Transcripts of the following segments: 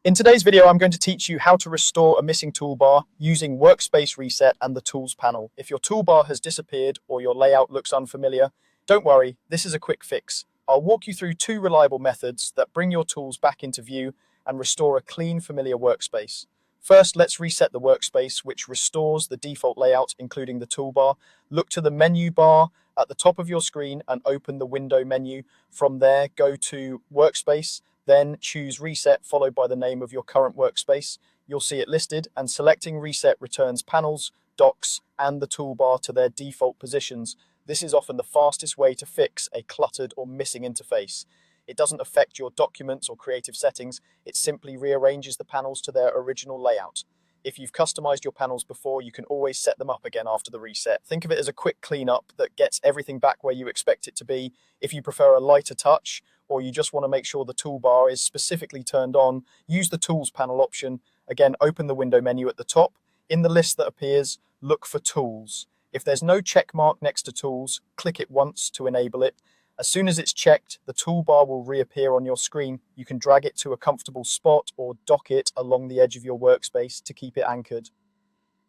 In today's video, I'm going to teach you how to restore a missing toolbar using Workspace Reset and the Tools panel. If your toolbar has disappeared or your layout looks unfamiliar, don't worry, this is a quick fix. I'll walk you through two reliable methods that bring your tools back into view and restore a clean, familiar workspace. First, let's reset the workspace, which restores the default layout, including the toolbar. Look to the menu bar at the top of your screen and open the window menu. From there, go to Workspace. Then choose Reset followed by the name of your current workspace. You'll see it listed, and selecting Reset returns panels, docks, and the toolbar to their default positions. This is often the fastest way to fix a cluttered or missing interface. It doesn't affect your documents or creative settings, it simply rearranges the panels to their original layout. If you've customized your panels before, you can always set them up again after the reset. Think of it as a quick cleanup that gets everything back where you expect it to be. If you prefer a lighter touch, or you just want to make sure the toolbar is specifically turned on, use the Tools panel option. Again, open the window menu at the top. In the list that appears, look for Tools. If there's no check mark next to Tools, click it once to enable it. As soon as it's checked, the toolbar will reappear on your screen. You can drag it to a comfortable spot or dock it along the edge of your workspace to keep it anchored.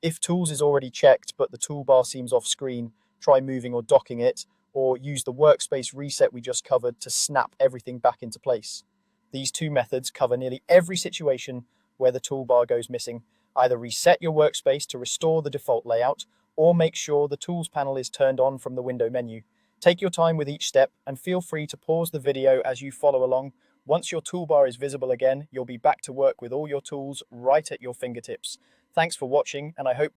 If Tools is already checked but the toolbar seems off screen, try moving or docking it, or use the workspace reset we just covered to snap everything back into place. These two methods cover nearly every situation where the toolbar goes missing. Either reset your workspace to restore the default layout, or make sure the Tools panel is turned on from the window menu. Take your time with each step and feel free to pause the video as you follow along. Once your toolbar is visible again, you'll be back to work with all your tools right at your fingertips. Thanks for watching, and I hope